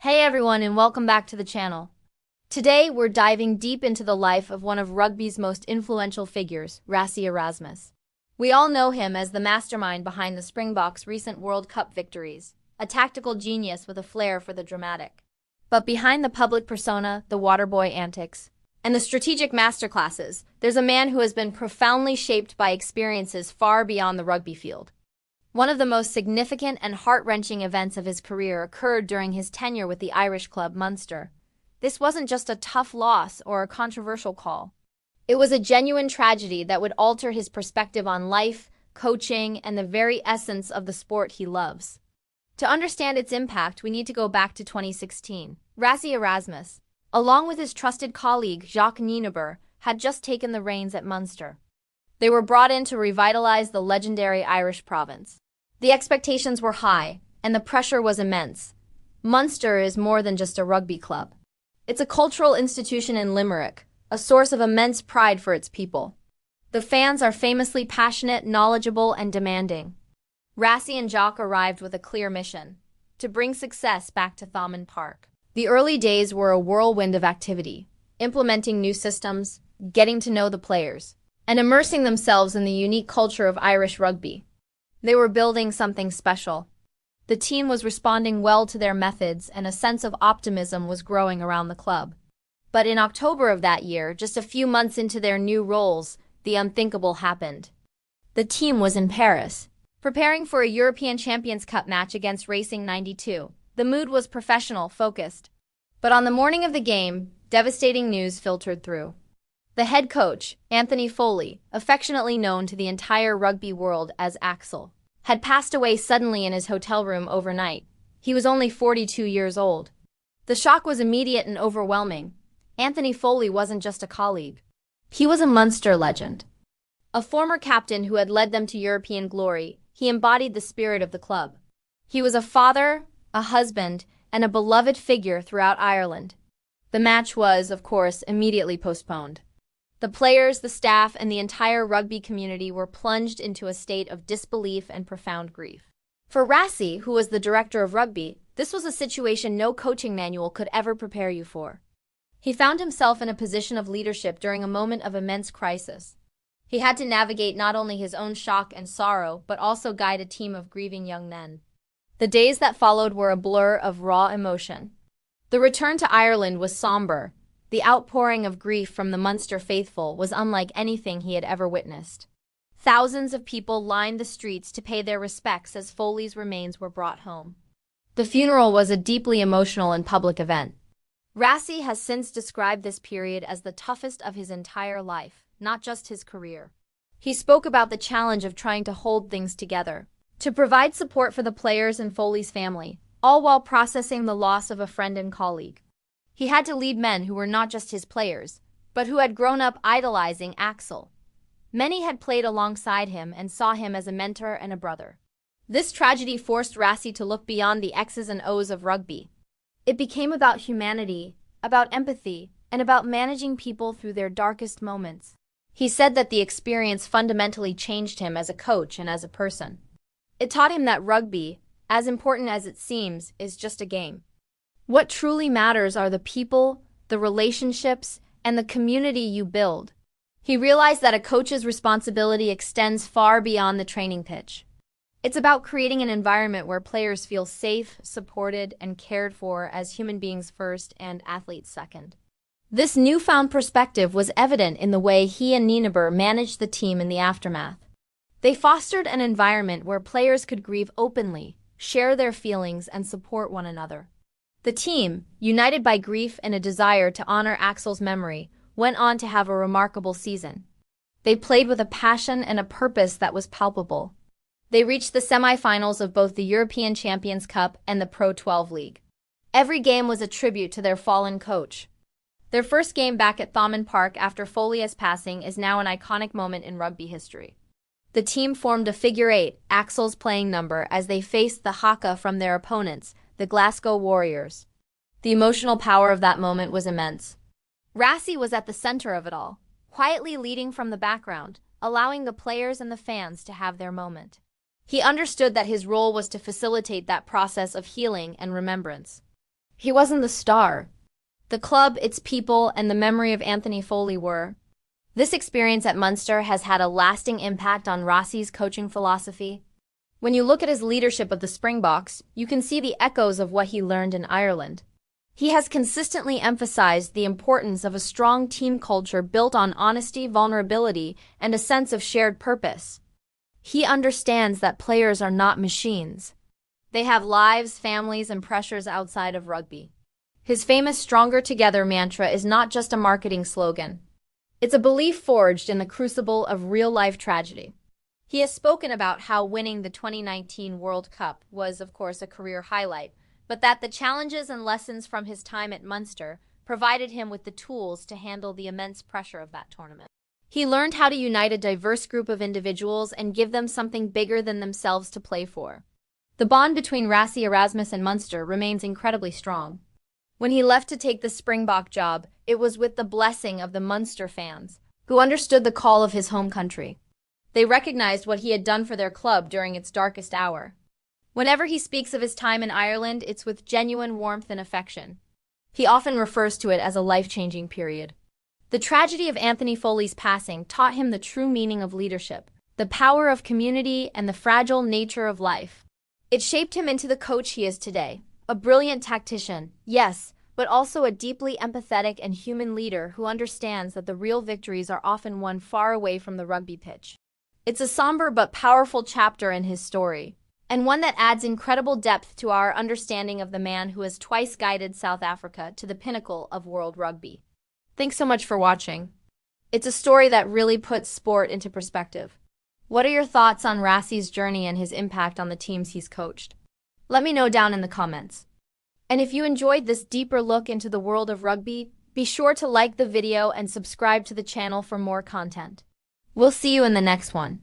Hey everyone, and welcome back to the channel. Today we're diving deep into the life of one of rugby's most influential figures, Rassie Erasmus. We all know him as the mastermind behind the Springboks' recent World Cup victories, a tactical genius with a flair for the dramatic. But behind the public persona, the waterboy antics, and the strategic masterclasses, there's a man who has been profoundly shaped by experiences far beyond the rugby field. One of the most significant and heart-wrenching events of his career occurred during his tenure with the Irish club Munster. This wasn't just a tough loss or a controversial call. It was a genuine tragedy that would alter his perspective on life, coaching, and the very essence of the sport he loves. To understand its impact, we need to go back to 2016. Rassie Erasmus, along with his trusted colleague Jacques Nienaber, had just taken the reins at Munster. They were brought in to revitalize the legendary Irish province. The expectations were high, and the pressure was immense. Munster is more than just a rugby club. It's a cultural institution in Limerick, a source of immense pride for its people. The fans are famously passionate, knowledgeable, and demanding. Rassie and Jock arrived with a clear mission: to bring success back to Thomond Park. The early days were a whirlwind of activity, implementing new systems, getting to know the players, and immersing themselves in the unique culture of Irish rugby. They were building something special. The team was responding well to their methods, and a sense of optimism was growing around the club. But in October of that year, just a few months into their new roles, the unthinkable happened. The team was in Paris, preparing for a European Champions Cup match against Racing 92. The mood was professional, focused. But on the morning of the game, devastating news filtered through. The head coach, Anthony Foley, affectionately known to the entire rugby world as Axel, had passed away suddenly in his hotel room overnight. He was only 42 years old. The shock was immediate and overwhelming. Anthony Foley wasn't just a colleague. He was a Munster legend. A former captain who had led them to European glory, he embodied the spirit of the club. He was a father, a husband, and a beloved figure throughout Ireland. The match was, of course, immediately postponed. The players, the staff, and the entire rugby community were plunged into a state of disbelief and profound grief. For Rassie, who was the director of rugby, this was a situation no coaching manual could ever prepare you for. He found himself in a position of leadership during a moment of immense crisis. He had to navigate not only his own shock and sorrow, but also guide a team of grieving young men. The days that followed were a blur of raw emotion. The return to Ireland was somber. The outpouring of grief from the Munster faithful was unlike anything he had ever witnessed. Thousands of people lined the streets to pay their respects as Foley's remains were brought home. The funeral was a deeply emotional and public event. Rassie has since described this period as the toughest of his entire life, not just his career. He spoke about the challenge of trying to hold things together, to provide support for the players and Foley's family, all while processing the loss of a friend and colleague. He had to lead men who were not just his players, but who had grown up idolizing Axel. Many had played alongside him and saw him as a mentor and a brother. This tragedy forced Rassie to look beyond the X's and O's of rugby. It became about humanity, about empathy, and about managing people through their darkest moments. He said that the experience fundamentally changed him as a coach and as a person. It taught him that rugby, as important as it seems, is just a game. What truly matters are the people, the relationships, and the community you build. He realized that a coach's responsibility extends far beyond the training pitch. It's about creating an environment where players feel safe, supported, and cared for as human beings first and athletes second. This newfound perspective was evident in the way he and Nienaber managed the team in the aftermath. They fostered an environment where players could grieve openly, share their feelings, and support one another. The team, united by grief and a desire to honor Axel's memory, went on to have a remarkable season. They played with a passion and a purpose that was palpable. They reached the semi-finals of both the European Champions Cup and the Pro 12 League. Every game was a tribute to their fallen coach. Their first game back at Thomond Park after Foley's passing is now an iconic moment in rugby history. The team formed a figure eight, Axel's playing number, as they faced the haka from their opponents, the Glasgow Warriors. The emotional power of that moment was immense. Rassie was at the center of it all, quietly leading from the background, allowing the players and the fans to have their moment. He understood that his role was to facilitate that process of healing and remembrance. He wasn't the star. The club, its people, and the memory of Anthony Foley were. This experience at Munster has had a lasting impact on Rassie's coaching philosophy. When you look at his leadership of the Springboks, you can see the echoes of what he learned in Ireland. He has consistently emphasized the importance of a strong team culture built on honesty, vulnerability, and a sense of shared purpose. He understands that players are not machines. They have lives, families, and pressures outside of rugby. His famous "Stronger Together" mantra is not just a marketing slogan. It's a belief forged in the crucible of real-life tragedy. He has spoken about how winning the 2019 World Cup was, of course, a career highlight, but that the challenges and lessons from his time at Munster provided him with the tools to handle the immense pressure of that tournament. He learned how to unite a diverse group of individuals and give them something bigger than themselves to play for. The bond between Rassie Erasmus and Munster remains incredibly strong. When he left to take the Springbok job, it was with the blessing of the Munster fans, who understood the call of his home country. They recognized what he had done for their club during its darkest hour. Whenever he speaks of his time in Ireland, it's with genuine warmth and affection. He often refers to it as a life-changing period. The tragedy of Anthony Foley's passing taught him the true meaning of leadership, the power of community, and the fragile nature of life. It shaped him into the coach he is today, a brilliant tactician, yes, but also a deeply empathetic and human leader who understands that the real victories are often won far away from the rugby pitch. It's a somber but powerful chapter in his story, and one that adds incredible depth to our understanding of the man who has twice guided South Africa to the pinnacle of world rugby. Thanks so much for watching. It's a story that really puts sport into perspective. What are your thoughts on Rassie's journey and his impact on the teams he's coached? Let me know down in the comments. And if you enjoyed this deeper look into the world of rugby, be sure to like the video and subscribe to the channel for more content. We'll see you in the next one.